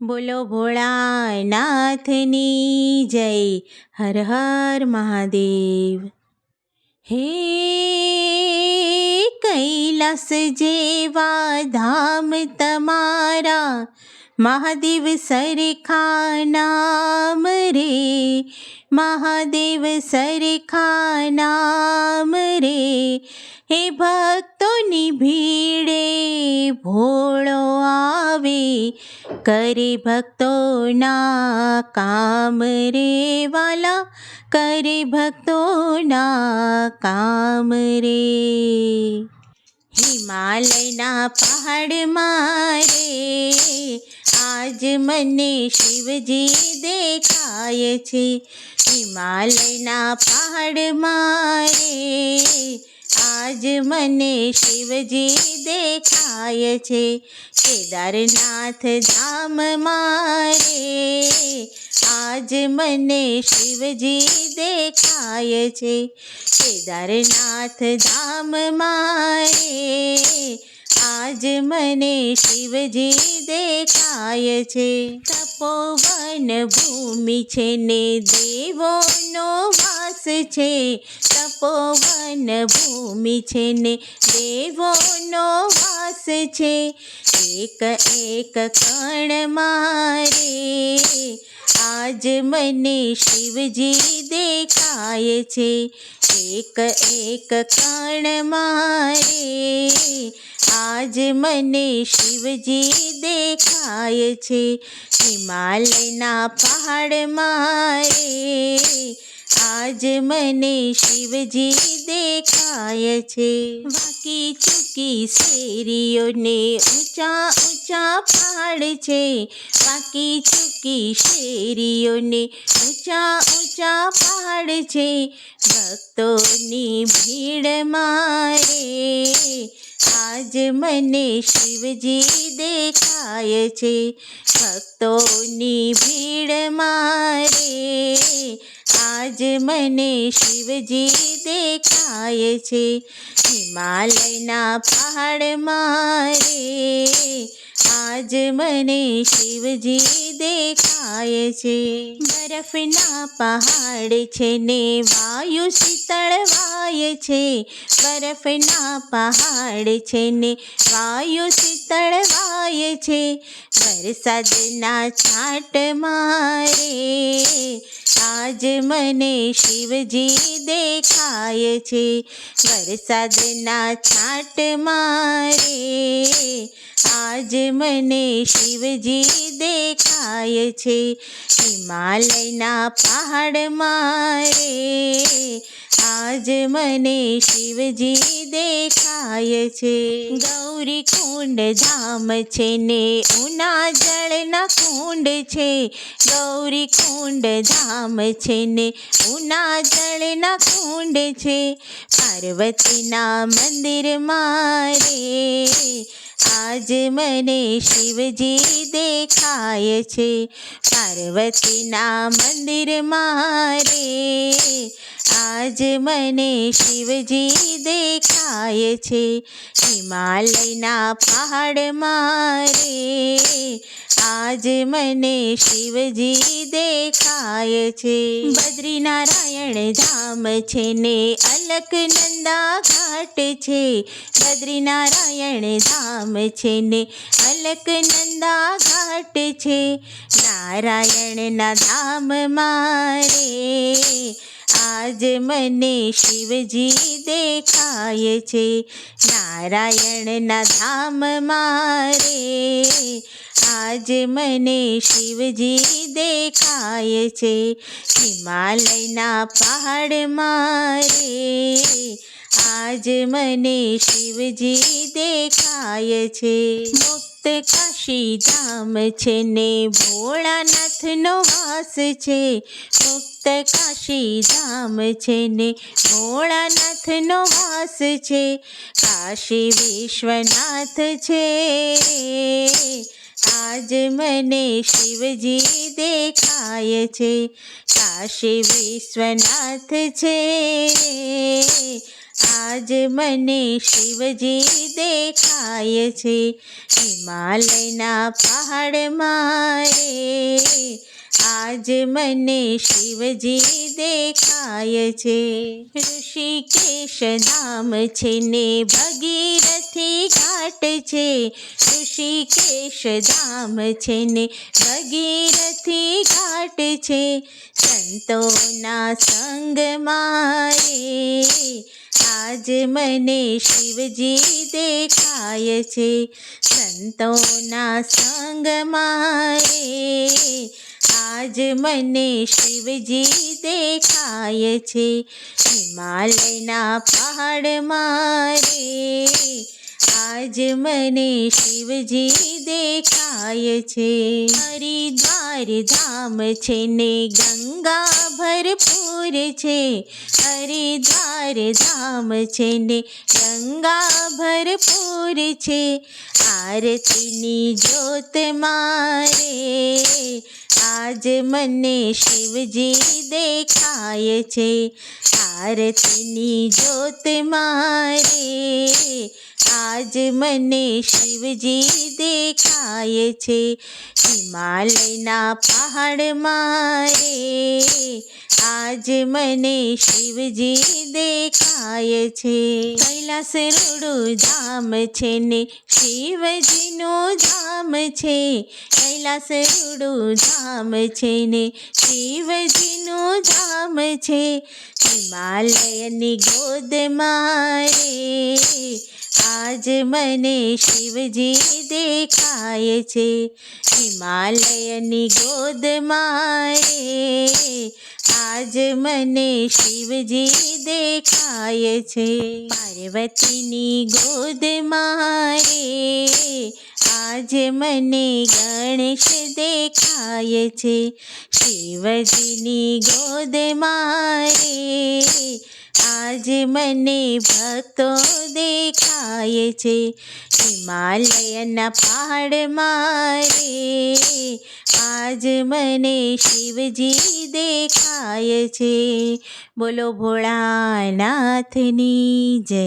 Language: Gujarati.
બોલો ભોળાનાથની જય. હર હર મહાદેવ. હે કૈલાસ જેવા ધામ તમારા, મહાદેવ સરખા નામ રે, મહાદેવ સરખા નામ રે. હે ભક્તોની ભીડે ભોળો આવે, કરે ભક્તોના કામ રે વાલા, કરે ભક્તોના કામ રે. હિમાલયના પહાડમાં રે આજ મને શિવજી દેખાય છે. હિમાલયના પહાડમાં રે આજ મને શિવજી દેખાય છે. કેદારનાથ ધામમાં રે આજ મને શિવજી દેખાય છે. કેદારનાથ ધામમાં રે આજ મને શિવજી દેખાય છે. તપોવન ભૂમિ છે ને દેવોનો વાસ છે, તપોવન ભૂમિ છે ને દેવોનો વાસ છે. એક એક કણ મારે આજ મને શિવજી દેખાય છે. એક એક કણ મારે આજ મને શિવજી દેખાય છે. હિમાલયના પહાડમાં રે આજ મને શિવજી દેખાય છે. વાકી ચૂકી શેરીઓને ઊંચા ઊંચા પહાડ છે, વાકી ચૂકી શેરીઓને ઊંચા ઊંચા પહાડ છે. ભક્તોની ભીડ મારે આજ મને શિવજી દેખાય છે. ભક્તોની ભીડ મારે આજ મને શિવજી દેખાય છે. હિમાલયના પહાડમાં રે આજ મને શિવજી દેખાય છે. બરફના પહાડ છે ને વાયુ શીતળ વાય છે, બરફના પહાડ છે ને વાયુ શીતળ વાય છે. વરસાદના છાંટ મારે આજ મને શિવજી દેખાય છે. વરસાદના છાંટ મારે આજ મને શિવજી દેખાય છે. હિમાલયના પહાડમાં રે આજ મને શિવજી દેખાય છે. ગૌરી કુંડ ધામ છે ને ઉના જળના કુંડ છે, ગૌરી કુંડ ધામ છે ને ઉના જળના કુંડ છે. પાર્વતીના મંદિરમાં રે આજ મને શિવજી દેખાય છે. પાર્વતીના મંદિરમાં રે આજ મને શિવજી દેખાય છે. હિમાલયના પહાડમાં રે આજ મને શિવજી દેખાય છે. બદ્રીનારાયણ ધામ છે ને અલકનંદા ઘાટ છે, બદ્રીનારાયણ ધામ છે ને અલકનંદા ઘાટ છે. નારાયણના ધામમાં રે આજ મને શિવજી દેખાય છે. નારાયણના ધામમાં રે આજ મને શિવજી દેખાય છે. હિમાલયના પહાડમાં રે આજ મને શિવજી દેખાય છે. મુક્ત કાશી ધામ છે ને ભોળાનાથનો વાસ છે, મુક્ત કાશી ધામ છે ને ભોળાનાથનો વાસ છે. કાશી વિશ્વનાથ છે આજ મને શિવજી દેખાય છે. કાશી વિશ્વનાથ છે આજ મને શિવજી દેખાય છે હિમાલયના પહાડમાં રે આજ મને શિવજી દેખાય છે ઋષિકેશ ધામ છે ને ભગીરથી ઘાટ છે ઋષિકેશ ધામ છે ને ભગીરથી ઘાટ છે સંતોના સંગમાં રે આજ મને શિવજી દેખાય છે સંતોના સંગમાં રે આજ મને શિવજી દેખાય છે હિમાલયના પહાડમાં રે આજ મને શિવજી દેખાય છે હરિદ્વાર ધામ છે ને ગંગા ભરપૂર છે હરિદ્વાર ધામ છે ને ગંગા ભરપૂર છે આરતીની જ્યોત મારે આજ મને શિવજી દેખાય છે આરતીની જ્યોત મારે આજ મને શિવજી દેખાય છે હિમાલયના પહાડમાં રે આજ મને શિવજી દેખાય છે કૈલાસ રૂડું ધામ છે ને શિવજીનું ધામ છે કૈલાસ રૂડું ધામ છે ને શિવજીનું ધામ છે હિમાલયની ગોદમાં રે આજ મને શિવજી દેખાય છે હિમાલયની ગોદમાં રે આજ મને શિવજી દેખાય છે પાર્વતીની ગોદમાં રે આજ મને ગણેશ દેખાય છે શિવજીની ગોદમાં રે આજ મને ભક્તો દેખાય છે હિમાલયના પહાડમાં રે આજ મને શિવજી દેખાય છે બોલો ભોળાનાથની જય